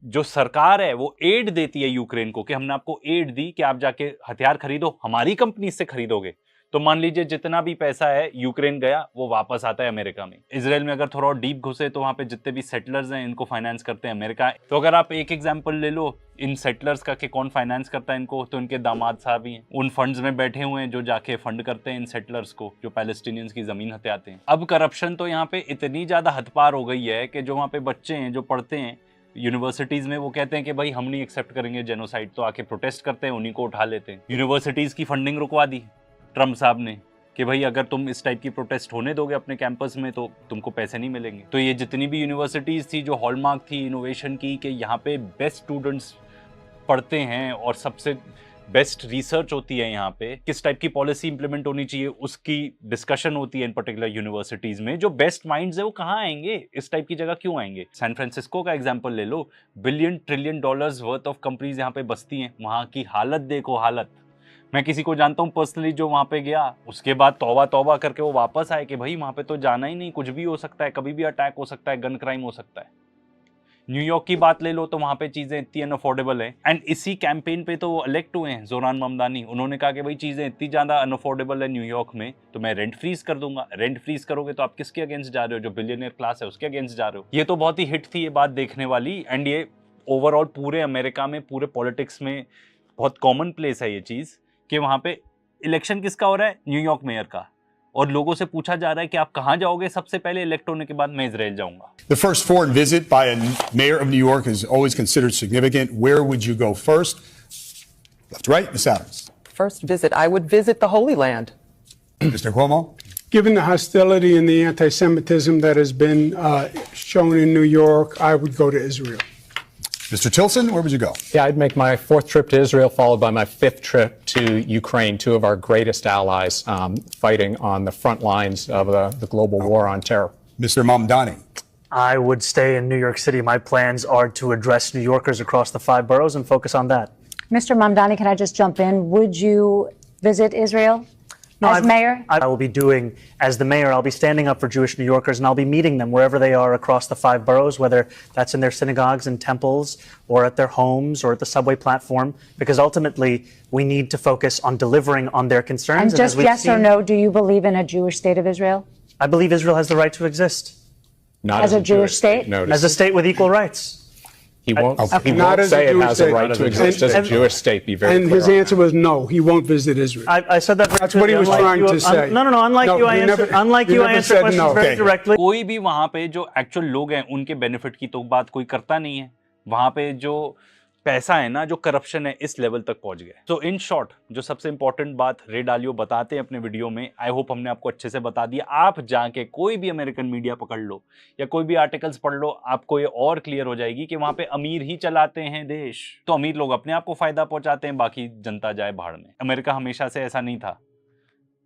जो सरकार है वो एड देती है यूक्रेन को कि हमने आपको एड दी कि आप जाके हथियार खरीदो, हमारी कंपनी से खरीदोगे। तो मान लीजिए जितना भी पैसा है यूक्रेन गया वो वापस आता है अमेरिका में। इजराइल में अगर थोड़ा और डीप घुसे तो वहाँ पे जितने भी सेटलर्स हैं इनको फाइनेंस करते हैं अमेरिका। तो अगर आप एक एग्जांपल ले लो इन सेटलर्स का कि कौन फाइनेंस करता है इनको, तो इनके दामाद साहब ही हैं, उन फंड्स में बैठे हुए हैं जो जाके फंड करते हैं इन सेटलर्स को जो पैलेस्टीनियंस की जमीन हथियाते हैं। अब करप्शन तो यहाँ पे इतनी ज्यादा हद पार हो गई है कि जो वहाँ पे बच्चे हैं जो पढ़ते हैं यूनिवर्सिटीज में, वो कहते हैं कि भाई हम नहीं एक्सेप्ट करेंगे जेनोसाइड, तो आके प्रोटेस्ट करते हैं, उन्हीं को उठा लेते हैं। यूनिवर्सिटीज की फंडिंग रुकवा दी ट्रम्प साहब ने कि भाई अगर तुम इस टाइप की प्रोटेस्ट होने दोगे अपने कैंपस में तो तुमको पैसे नहीं मिलेंगे। तो ये जितनी भी यूनिवर्सिटीज थी जो हॉलमार्क थी इनोवेशन की कि यहाँ पे बेस्ट स्टूडेंट्स पढ़ते हैं और सबसे बेस्ट रिसर्च होती है, यहाँ पे किस टाइप की पॉलिसी इंप्लीमेंट होनी चाहिए उसकी डिस्कशन होती है इन पर्टिकुलर यूनिवर्सिटीज में। जो बेस्ट माइंड्स है वो कहाँ आएंगे, इस टाइप की जगह क्यों आएंगे? सैन फ्रांसिस्को का एग्जांपल ले लो, $1 ट्रिलियन वर्थ ऑफ कंपनीज यहाँ पे बसती हैं। वहाँ की हालत देखो, हालत। मैं किसी को जानता हूँ पर्सनली जो वहाँ पे गया, उसके बाद तौबा तौबा करके वो वापस आए कि भाई वहाँ पे तो जाना ही नहीं, कुछ भी हो सकता है, कभी भी अटैक हो सकता है, गन क्राइम हो सकता है। न्यूयॉर्क की बात ले लो तो वहाँ पे चीज़ें इतनी अनअफोर्डेबल है। एंड इसी कैंपेन पे तो वो इलेक्ट हुए हैं, जोरान ममदानी। उन्होंने कहा कि भाई चीज़ें इतनी ज़्यादा अनअफोर्डेबल है न्यूयॉर्क में तो मैं रेंट फ्रीज कर दूंगा। रेंट फ्रीज करोगे तो आप किसके अगेंस्ट जा रहे हो? जो बिलियनियर क्लास है उसके अगेंस्ट जा रहे हो। ये तो बहुत ही हिट थी ये बात देखने वाली। एंड ये ओवरऑल पूरे अमेरिका में, पूरे पॉलिटिक्स में बहुत कॉमन प्लेस है ये चीज़ कि वहाँ पे इलेक्शन किसका हो रहा है? न्यूयॉर्क मेयर का। और लोगों से पूछा जा रहा है कि आप कहाँ जाओगे सबसे पहले? इलेक्ट होने के बाद मैं इजराइल जाऊंगा। The first foreign visit by a mayor of New York is always considered significant. Where would you go first? Left to right, Ms. Adams. First visit, I would visit the Holy Land. Mr. Cuomo? Given the hostility and the anti-Semitism that has been shown in New York, I would go to Israel. Mr. Tilson, where would you go? Yeah, I'd make my 4th trip to Israel, followed by my 5th trip to Ukraine, two of our greatest allies fighting on the front lines of the global war on terror. Mr. Mamdani? I would stay in New York City. My plans are to address New Yorkers across the 5 boroughs and focus on that. Mr. Mamdani, can I just jump in? Would you visit Israel as mayor? I will be doing, as the mayor, I'll be standing up for Jewish New Yorkers and I'll be meeting them wherever they are across the 5 boroughs, whether that's in their synagogues and temples or at their homes or at the subway platform, because ultimately we need to focus on delivering on their concerns. And just yes or no, do you believe in a Jewish state of Israel? I believe Israel has the right to exist. Not as a Jewish state? Notice. As a state with equal rights. He won't, he Not won't as a say it Jewish has a state. right to exist as a Jewish state. Be very And clear his on answer was no, he won't visit Israel. I said that very That's what he was clearly. trying to say. No, unlike No, you, I you answer, never- unlike you you, I never answer said questions no. very Okay. directly. कोई भी वहाँ पे जो actual लोग हैं उनके benefit की तो बात कोई करता नहीं है। वहाँ पे जो पैसा है ना, जो करप्शन है, इस लेवल तक पहुंच गया। तो इन शॉर्ट जो सबसे इंपॉर्टेंट बात रे डालियो बताते हैं अपने वीडियो में, आई होप हमने आपको अच्छे से बता दिया। आप जाके कोई भी अमेरिकन मीडिया पकड़ लो या कोई भी आर्टिकल्स पढ़ लो, आपको ये और क्लियर हो जाएगी कि वहां पे अमीर ही चलाते हैं देश। तो अमीर लोग अपने आप को फायदा पहुंचाते हैं, बाकी जनता जाए भाड़ में। अमेरिका हमेशा से ऐसा नहीं था,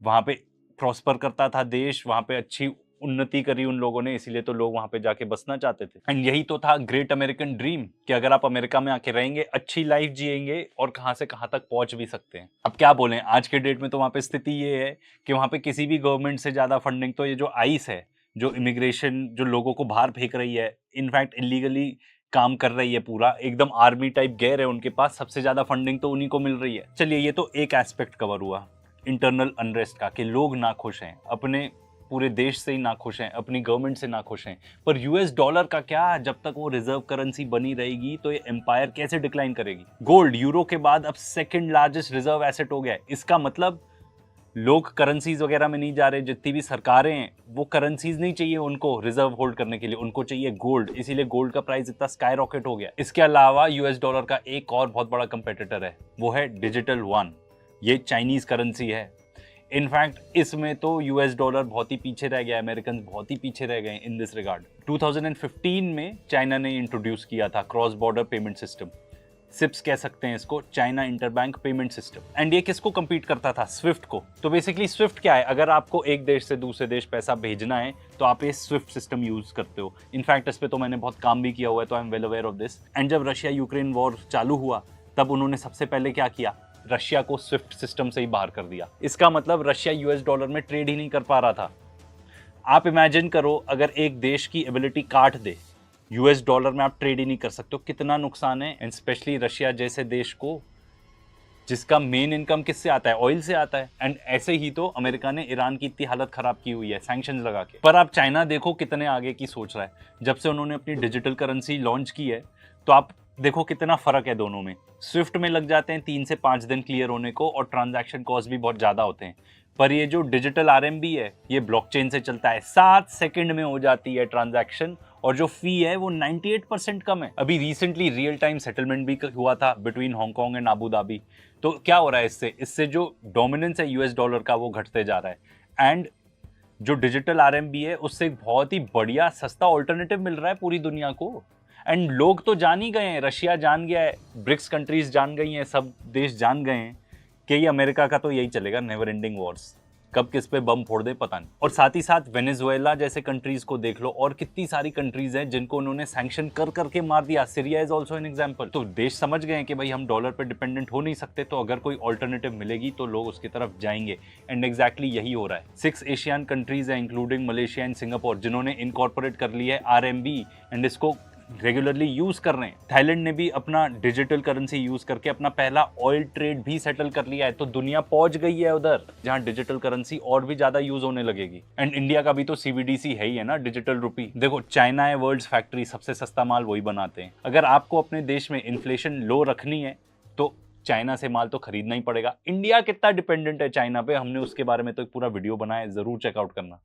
वहां पे प्रॉस्पर करता था देश, वहां पे अच्छी उन्नति करी उन लोगों ने, इसीलिए तो लोग वहां पे जाके बसना चाहते थे। एंड यही तो था ग्रेट अमेरिकन ड्रीम कि अगर आप अमेरिका में आके रहेंगे, अच्छी लाइफ जिएंगे और कहां से कहां तक पहुंच भी सकते हैं। अब क्या बोलें, आज के डेट में तो वहां पे स्थिति ये है कि वहां पे किसी भी गवर्नमेंट से ज्यादा फंडिंग तो ये जो आइस है, जो इमिग्रेशन जो लोगों को बाहर फेंक रही है, इनफैक्ट इलीगली काम कर रही है, पूरा एकदम आर्मी टाइप गैर है उनके पास, सबसे ज्यादा फंडिंग तो उन्हीं को मिल रही है। चलिए, ये तो एक एस्पेक्ट कवर हुआ इंटरनल अनरेस्ट का, कि लोग ना खुश हैं, अपने पूरे देश से ही ना खुश हैं, अपनी गवर्नमेंट से ना खुश हैं, पर यूएस डॉलर का क्या, जब तक वो रिजर्व करेंसी बनी रहेगी तो ये एम्पायर कैसे डिक्लाइन करेगी। गोल्ड यूरो के बाद अब सेकंड लार्जेस्ट रिजर्व एसेट हो गया है। इसका मतलब लोग करेंसीज वगैरह में नहीं जा रहे, जितनी भी सरकारें हैं वो करेंसीज नहीं चाहिए उनको रिजर्व होल्ड करने के लिए, उनको चाहिए गोल्ड, इसीलिए गोल्ड का प्राइस इतना स्काई रॉकेट हो गया। इसके अलावा यूएस डॉलर का एक और बहुत बड़ा कंपेटिटर है, वो है डिजिटल वन। ये चाइनीज करेंसी है। इनफैक्ट इसमें तो यूएस डॉलर बहुत ही पीछे रह गया, अमेरिकन बहुत ही पीछे रह गए इन दिस रिगार्ड। 2015 में चाइना ने इंट्रोड्यूस किया था cross border payment system, CIPS कह सकते हैं इसको, China interbank payment system. And ये किसको compete करता था? स्विफ्ट को। तो बेसिकली स्विफ्ट क्या है, अगर आपको एक देश से दूसरे देश पैसा भेजना है तो आप ये स्विफ्ट सिस्टम यूज करते हो। इनफैक्ट इस पे तो मैंने बहुत काम भी किया हुआ है, तो I am well aware of this. And जब रशिया यूक्रेन वॉर चालू हुआ तब उन्होंने सबसे पहले क्या किया, रशिया को स्विफ्ट सिस्टम से ही बाहर कर दिया। इसका मतलब रशिया यूएस डॉलर में ट्रेड ही नहीं कर पा रहा था। आप इमेजिन करो, अगर एक देश की एबिलिटी काट दे, यूएस डॉलर में आप ट्रेड ही नहीं कर सकते हो, कितना नुकसान है। एंड स्पेशली रशिया जैसे देश को, जिसका मेन इनकम किससे आता है, ऑयल से आता है। एंड ऐसे ही तो अमेरिका ने ईरान की इतनी हालत खराब की हुई है सैंक्शंस लगा के। पर आप चाइना देखो कितने आगे की सोच रहा है। जब से उन्होंने अपनी डिजिटल करेंसी लॉन्च की है तो आप देखो कितना फर्क है दोनों में। स्विफ्ट में लग जाते हैं 3 से 5 दिन क्लियर होने को और ट्रांजैक्शन कॉस्ट भी बहुत ज्यादा होते हैं। पर ये जो डिजिटल आरएमबी है ये ब्लॉकचेन से चलता है, 7 सेकंड में हो जाती है ट्रांजैक्शन, और जो फी है वो 98% कम है। अभी रिसेंटली रियल टाइम सेटलमेंट भी हुआ था between Hong Kong and Abu Dhabi. तो क्या हो रहा है इससे जो डोमिनेंस है यूएस डॉलर का वो घटते जा रहा है। एंड जो डिजिटल आरएमबी है उससे एक बहुत ही बढ़िया सस्ता ऑल्टरनेटिव मिल रहा है पूरी दुनिया को। एंड लोग तो जान ही गए हैं, रशिया जान गया है, ब्रिक्स कंट्रीज जान गई हैं, सब देश जान गए हैं कि ये अमेरिका का तो यही चलेगा, नेवर एंडिंग वॉर्स, कब किस पे बम फोड़ दे पता नहीं। और साथ ही साथ वेनेजुएला जैसे कंट्रीज को देख लो, और कितनी सारी कंट्रीज हैं जिनको उन्होंने सैंक्शन कर करके मार दिया। Syria is also an example. तो देश समझ गए हैं कि भाई हम डॉलर पे डिपेंडेंट हो नहीं सकते, तो अगर कोई ऑल्टरनेटिव मिलेगी तो लोग उसकी तरफ जाएंगे। एंड एग्जैक्टली यही हो रहा है। 6 एशियन कंट्रीज हैं इंक्लूडिंग मलेशिया एंड सिंगापुर जिन्होंने इनकॉर्पोरेट कर ली है आरएमबी एंड इसको रेगुलरली यूज कर रहे हैं। थाईलैंड ने भी अपना डिजिटल करेंसी यूज करके अपना पहला ऑयल ट्रेड भी सेटल कर लिया है। तो दुनिया पहुंच गई है उधर जहां डिजिटल करेंसी और भी ज्यादा यूज होने लगेगी। एंड इंडिया का भी तो सीबीडीसी है ही है ना, डिजिटल रुपी। देखो चाइना है वर्ल्ड्स फैक्ट्री, सबसे सस्ता माल वही बनाते हैं। अगर आपको अपने देश में इन्फ्लेशन लो रखनी है तो चाइना से माल तो खरीदना ही पड़ेगा। इंडिया कितना डिपेंडेंट है चाइना पे, हमने उसके बारे में तो एक पूरा वीडियो बनाया है, जरूर चेकआउट करना।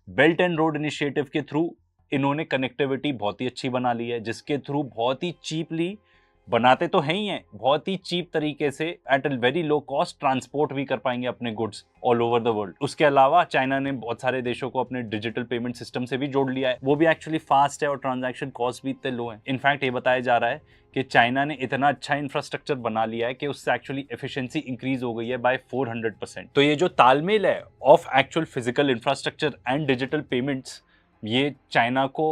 बेल्ट एंड रोड इनिशिएटिव के थ्रू इन्होंने कनेक्टिविटी बहुत ही अच्छी बना ली है, जिसके थ्रू बहुत ही चीपली, बनाते तो हैं ही हैं, बहुत ही चीप तरीके से at a very low cost transport भी कर पाएंगे अपने goods all over the world. उसके अलावा चाइना ने बहुत सारे देशों को अपने डिजिटल पेमेंट सिस्टम से भी जोड़ लिया है, वो भी एक्चुअली फास्ट है और ट्रांजैक्शन कॉस्ट भी इतने लो है। इनफैक्ट ये बताया जा रहा है कि चाइना ने इतना अच्छा इंफ्रास्ट्रक्चर बना लिया है कि उससे एक्चुअली एफिशिएंसी इंक्रीज हो गई है बाय 400%। तो ये जो तालमेल है of actual physical infrastructure and digital payments, ये चाइना को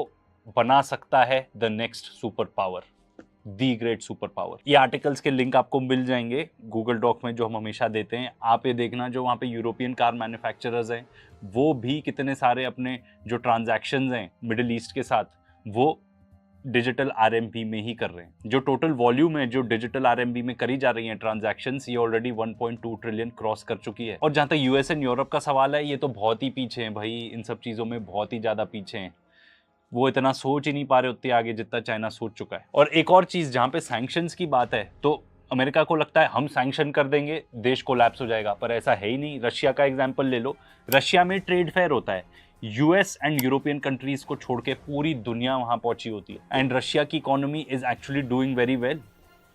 बना सकता है the next super power, the great super power. ये आर्टिकल्स के लिंक आपको मिल जाएंगे गूगल डॉक में जो हम हमेशा देते हैं। आप ये देखना, जो वहाँ पे यूरोपियन कार मैन्युफैक्चरर्स हैं वो भी कितने सारे अपने जो ट्रांजैक्शंस हैं मिडिल ईस्ट के साथ वो डिजिटल आरएमबी में ही कर रहे हैं। जो टोटल वॉल्यूम है जो डिजिटल आरएमबी में करी जा रही हैं ट्रांजैक्शंस, ये ऑलरेडी 1.2 ट्रिलियन क्रॉस कर चुकी है। और जहाँ तक यूएस एंड यूरोप का सवाल है, ये तो बहुत ही पीछे हैं भाई, इन सब चीज़ों में बहुत ही ज़्यादा पीछे हैं। वो इतना सोच ही नहीं पा रहे उतने आगे जितना चाइना सोच चुका है। और एक और चीज़, जहाँ पे सैंक्शंस की बात है तो अमेरिका को लगता है हम सैंक्शन कर देंगे देश कोलैप्स हो जाएगा, पर ऐसा है ही नहीं। रशिया का एग्जाम्पल ले लो, रशिया में ट्रेड फेयर होता है, यूएस एंड यूरोपियन कंट्रीज को छोड़ के पूरी दुनिया वहां पहुंची होती है। एंड रशिया की economy is actually doing very well.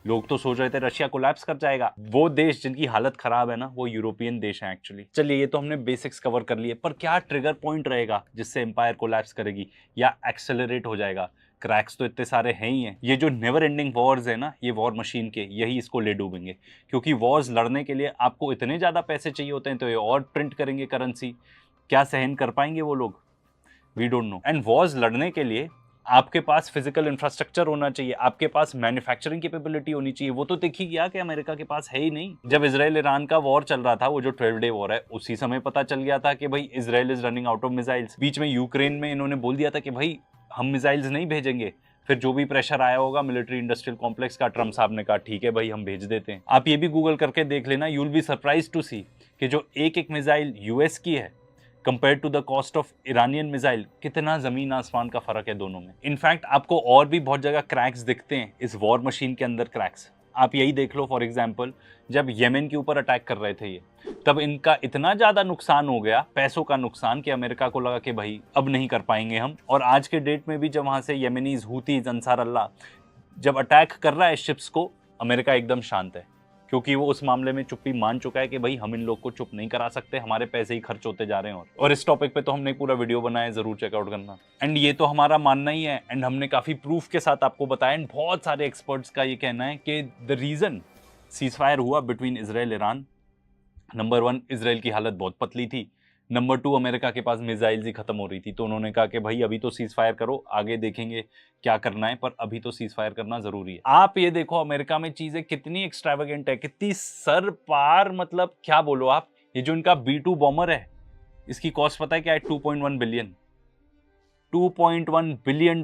लोग तो सोच रहे थे रशिया कोलैप्स कर जाएगा। वो देश जिनकी हालत खराब है ना, वो यूरोपियन देश हैं एक्चुअली। चलिए, ये तो हमने बेसिक्स कवर कर लिए, पर क्या ट्रिगर पॉइंट रहेगा जिससे एम्पायर कोलैप्स करेगी या एक्सेलरेट हो जाएगा? क्रैक्स तो इतने सारे हैं ही हैं। ये जो नेवर एंडिंग वॉर्स है ना, ये वॉर मशीन के, यही इसको ले डूबेंगे। क्योंकि वॉर्स लड़ने के लिए आपको इतने ज़्यादा पैसे चाहिए होते हैं, तो ये और प्रिंट करेंगे करेंसी। क्या सहन कर पाएंगे वो लोग? We don't know. And wars लड़ने के लिए आपके पास फिजिकल इंफ्रास्ट्रक्चर होना चाहिए, आपके पास मैन्युफैक्चरिंग कैपेबिलिटी होनी चाहिए। वो तो देखिए गया कि अमेरिका के पास है ही नहीं। जब इजराइल ईरान का वॉर चल रहा था, वो जो 12 डे वॉर है, उसी समय पता चल गया था कि भाई Israel is running out of missiles. बीच में यूक्रेन में इन्होंने बोल दिया था कि भाई हम मिसाइल्स नहीं भेजेंगे। फिर जो भी प्रेशर आया होगा मिलिट्री इंडस्ट्रियल कॉम्प्लेक्स का, ट्रम्प साहब ने कहा ठीक है भाई हम भेज देते हैं। आप ये भी गूगल करके देख लेना, you will be surprise to see कि जो एक मिसाइल यूएस की है, compare to the cost of Iranian missile, कितना जमीन आसमान का फर्क है दोनों में। इनफैक्ट आपको और भी बहुत जगह क्रैक्स दिखते हैं इस वॉर मशीन के अंदर क्रैक्स। आप यही देख लो, फॉर एग्जाम्पल जब येमेन के ऊपर अटैक कर रहे थे ये, तब इनका इतना ज़्यादा नुकसान हो गया, पैसों का नुकसान, कि अमेरिका को लगा कि भाई अब नहीं कर पाएंगे हम। और आज के डेट में भी जब वहाँ से येमेनीज, हूतीज, अंसार अल्लाह जब अटैक कर रहा है शिप्स को, अमेरिका एकदम शांत है, क्योंकि वो उस मामले में चुप्पी मान चुका है कि भाई हम इन लोग को चुप नहीं करा सकते, हमारे पैसे ही खर्च होते जा रहे हैं। और इस टॉपिक पे तो हमने पूरा वीडियो बनाया है, जरूर चेकआउट करना। एंड ये तो हमारा मानना ही है, एंड हमने काफी प्रूफ के साथ आपको बताया, एंड बहुत सारे एक्सपर्ट्स का ये कहना है कि द रीजन सीज फायर हुआ between Israel Iran, number 1 Israel की हालत बहुत पतली थी, नंबर 2 अमेरिका के पास मिसाइल्स ही खत्म हो रही थी, तो उन्होंने कहा कि भाई अभी तो सीज फायर करो, आगे देखेंगे क्या करना है, पर अभी तो सीज फायर करना जरूरी है। आप ये देखो अमेरिका में चीजें कितनी एक्सट्रावेगेंट है, कितनी सर पार, मतलब क्या बोलो आप। ये जो इनका B2 बॉम्बर है, इसकी कॉस्ट पता है क्या है? 2.1 बिलियन, $2.1 बिलियन।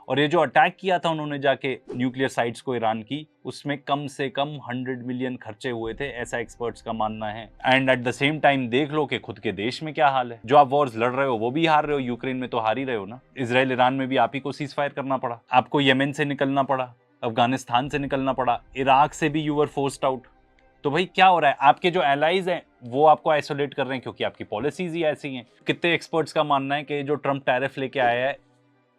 और ये जो अटैक किया था उन्होंने जाके न्यूक्लियर साइट्स को ईरान की, उसमें कम से कम 100 मिलियन खर्चे हुए थे, ऐसा एक्सपर्ट्स का मानना है। And at the same time देख लो कि खुद के देश में क्या हाल है। जो आप वॉर्स लड़ रहे हो वो भी हार रहे हो, यूक्रेन में तो हार ही रहे हो ना। इजराइल ईरान में भी आप ही को सीज फायर करना पड़ा, आपको येमेन से निकलना पड़ा, अफगानिस्तान से निकलना पड़ा, इराक से भी यू वर फोर्स्ड आउट। तो भाई क्या हो रहा है? आपके जो एलाइज हैं वो आपको आइसोलेट कर रहे हैं, क्योंकि आपकी पॉलिसीज ही ऐसी हैं। कितने एक्सपर्ट्स का मानना है कि जो ट्रंप टैरिफ लेके आया है,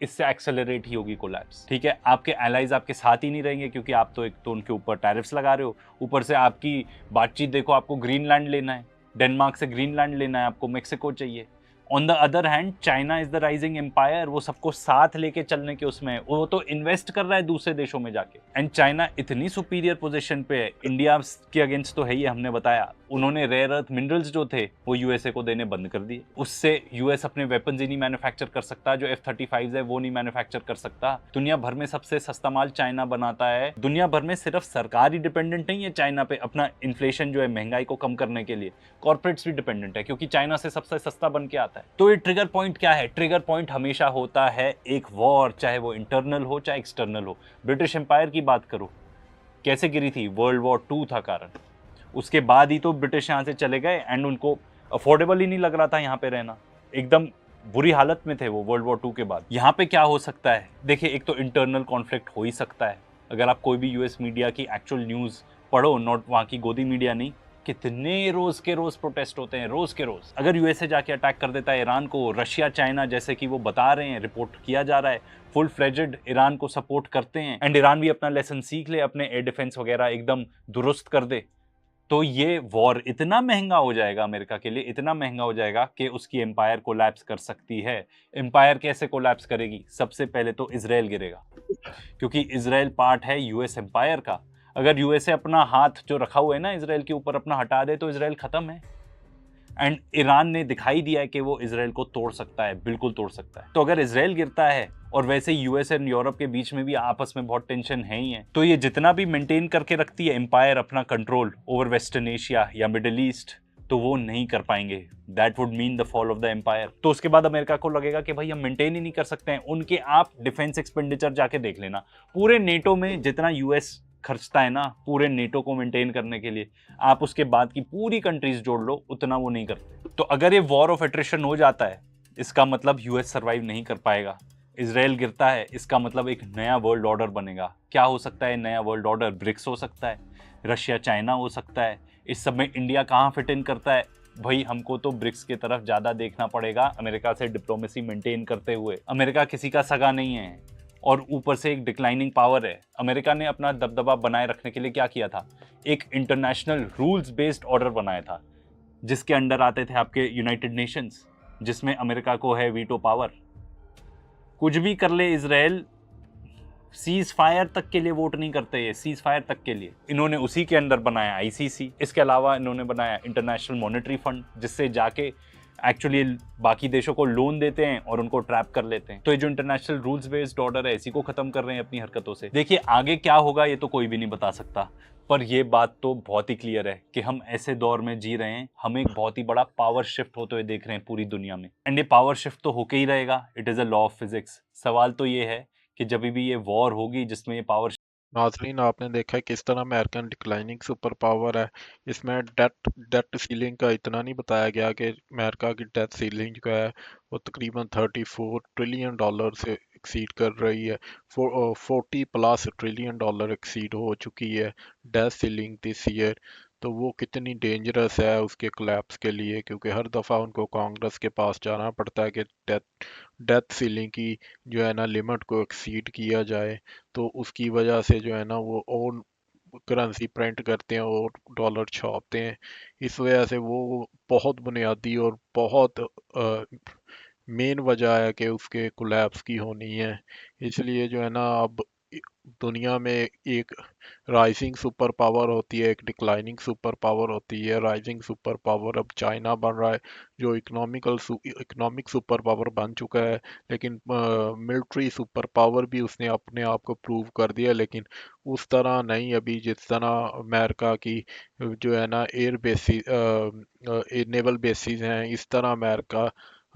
इससे एक्सेलरेट ही होगी कोलैप्स। ठीक है, आपके एलाइज आपके साथ ही नहीं रहेंगे, क्योंकि आप तो एक तो उनके ऊपर टैरिफ्स लगा रहे हो, ऊपर से आपकी बातचीत देखो, आपको ग्रीनलैंड लेना है, डेनमार्क से ग्रीनलैंड लेना है, आपको मेक्सिको चाहिए। On the other hand China is the rising empire, वो सबको साथ लेके चलने के उसमें, वो तो इन्वेस्ट कर रहा है दूसरे देशों में जाके। एंड चाइना इतनी सुपीरियर पोजीशन पे है, इंडिया के अगेंस्ट तो है ही, हमने बताया। उन्होंने रेयर अर्थ मिनरल्स जो थे वो यूएसए को देने बंद कर दिए, उससे यूएस अपने वेपन्स ही नहीं मैन्युफैक्चर कर सकता, जो F-35 है वो नहीं मैन्युफैक्चर कर सकता। दुनिया भर में सबसे सस्ता माल चाइना बनाता है। दुनिया भर में सिर्फ सरकार ही डिपेंडेंट नहीं है चाइना पे, अपना इन्फ्लेशन जो है, महंगाई को कम करने के लिए कॉर्पोरेट्स भी डिपेंडेंट है, क्योंकि चाइना से सबसे सस्ता बन के आता है। तो ये ट्रिगर पॉइंट क्या है? ट्रिगर पॉइंट हमेशा होता है एक वॉर, चाहे वो इंटरनल हो चाहे एक्सटर्नल हो। ब्रिटिश एम्पायर की बात करो, कैसे गिरी थी? वर्ल्ड वॉर 2 था कारण, उसके बाद ही तो ब्रिटिश यहाँ से चले गए, एंड उनको अफोर्डेबल ही नहीं लग रहा था यहाँ पे रहना, एकदम बुरी हालत में थे वो वर्ल्ड वॉर 2 के बाद। यहाँ पे क्या हो सकता है? देखिए, एक तो इंटरनल कॉन्फ्लिक्ट हो ही सकता है। अगर आप कोई भी यूएस मीडिया की एक्चुअल न्यूज़ पढ़ो, नॉट वहाँ की गोदी मीडिया नहीं, कितने रोज के रोज प्रोटेस्ट होते हैं, रोज के रोज। अगर यूएसए जाके अटैक कर देता है ईरान को, रशिया चाइना जैसे कि वो बता रहे हैं, रिपोर्ट किया जा रहा है, फुल फ्लेजेड ईरान को सपोर्ट करते हैं, एंड ईरान भी अपना लेसन सीख ले, अपने एयर डिफेंस वगैरह एकदम दुरुस्त कर दे, तो ये वॉर इतना महंगा हो जाएगा अमेरिका के लिए, इतना महंगा हो जाएगा कि उसकी एम्पायर कोलैप्स कर सकती है। एम्पायर कैसे कोलैप्स करेगी? सबसे पहले तो इजराइल गिरेगा, क्योंकि इजराइल पार्ट है यूएस एम्पायर का। अगर यूएसए अपना हाथ जो रखा हुआ है ना इजराइल के ऊपर, अपना हटा दे, तो इजराइल खत्म है। एंड ईरान ने दिखाई दिया है कि वो इजराइल को तोड़ सकता है, बिल्कुल तोड़ सकता है। तो अगर इजराइल गिरता है, और वैसे यूएस एंड यूरोप के बीच में भी आपस में बहुत टेंशन है ही है, तो ये जितना भी मेंटेन करके रखती है एम्पायर अपना कंट्रोल ओवर वेस्टर्न एशिया या मिडिल ईस्ट, तो वो नहीं कर पाएंगे। That would mean the fall of the empire. तो उसके बाद अमेरिका को लगेगा कि भाई हम मेंटेन ही नहीं कर सकते हैं उनके। आप डिफेंस एक्सपेंडिचर जाके देख लेना, पूरे नेटो में जितना यूएस खर्चता है ना पूरे नेटो को मेंटेन करने के लिए, आप उसके बाद की पूरी कंट्रीज जोड़ लो, उतना वो नहीं करते। तो अगर ये वॉर ऑफ एट्रिशन हो जाता है, इसका मतलब यूएस सर्वाइव नहीं कर पाएगा। इजराइल गिरता है, इसका मतलब एक नया वर्ल्ड ऑर्डर बनेगा। क्या हो सकता है नया वर्ल्ड ऑर्डर? ब्रिक्स हो सकता है, रशिया चाइना हो सकता है। इस सब में इंडिया कहाँ फिट इन करता है? भाई हमको तो ब्रिक्स की तरफ ज़्यादा देखना पड़ेगा, अमेरिका से डिप्लोमेसी मेंटेन करते हुए। अमेरिका किसी का सगा नहीं है, और ऊपर से एक डिक्लाइनिंग पावर है। अमेरिका ने अपना दबदबा बनाए रखने के लिए क्या किया था? एक इंटरनेशनल रूल्स बेस्ड ऑर्डर बनाया था, जिसके अंडर आते थे आपके यूनाइटेड नेशंस, जिसमें अमेरिका को है वीटो पावर। कुछ भी कर ले इजराइल, सीज फायर तक के लिए वोट नहीं करते ये, सीज फायर तक के लिए। इन्होंने उसी के अंदर बनाया आईसीसी, इसके अलावा इन्होंने बनाया इंटरनेशनल मॉनेटरी फंड, जिससे जाके एक्चुअली बाकी देशों को लोन देते हैं और उनको ट्रैप कर लेते हैं। तो ये जो इंटरनेशनल रूल्स बेस्ड ऑर्डर है, इसी को खत्म कर रहे हैं अपनी हरकतों से। देखिए आगे क्या होगा ये तो कोई भी नहीं बता सकता, पर ये बात तो बहुत ही क्लियर है कि हम ऐसे दौर में जी रहे हैं, हम एक बहुत ही बड़ा पावर शिफ्ट होते हुए देख रहे हैं पूरी दुनिया में। एंड ये पावर शिफ्ट तो होके ही रहेगा, it is a law of physics. सवाल तो ये है कि जब भी ये वॉर होगी जिसमें ये पावर नाजरीन आपने देखा है किस तरह अमेरिकन डिक्लाइनिंग सुपर पावर है। इसमें डेट सीलिंग का इतना नहीं बताया गया कि अमेरिका की डेट सीलिंग जो है वो तकरीबन $34 ट्रिलियन से एक्सीड कर रही है। 40+ ट्रिलियन डॉलर एक्सीड हो चुकी है डेट सीलिंग दिस ईयर। तो वो कितनी डेंजरस है उसके कोलैप्स के लिए, क्योंकि हर दफ़ा उनको कांग्रेस के पास जाना पड़ता है कि डेथ डेथ सीलिंग की जो है ना लिमिट को एक्सीड किया जाए। तो उसकी वजह से जो है ना वो और करेंसी प्रिंट करते हैं और डॉलर छापते हैं। इस वजह से वो बहुत बुनियादी और बहुत मेन वजह है कि उसके कोलैप्स की होनी है। इसलिए जो है ना अब दुनिया में एक राइजिंग सुपर पावर होती है, एक डिक्लाइनिंग सुपर पावर होती है। राइजिंग सुपर पावर अब चाइना बन रहा है जो इकोनॉमिक सुपर पावर बन चुका है, लेकिन मिलिट्री सुपर पावर भी उसने अपने आप को प्रूव कर दिया, लेकिन उस तरह नहीं अभी जिस तरह अमेरिका की जो है ना एयर बेसिस नेवल बेसिस हैं, इस तरह अमेरिका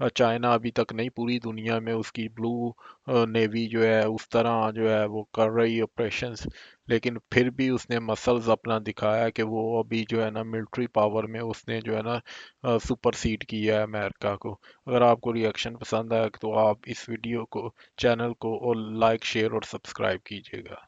चाइना अभी तक नहीं, पूरी दुनिया में उसकी ब्लू नेवी जो है उस तरह जो है वो कर रही है ऑपरेशंस। लेकिन फिर भी उसने मसल्स अपना दिखाया कि वो अभी जो है ना मिलिट्री पावर में उसने जो है ना सुपरसीड किया है अमेरिका को। अगर आपको रिएक्शन पसंद आया तो आप इस वीडियो को चैनल को और लाइक शेयर और सब्सक्राइब कीजिएगा।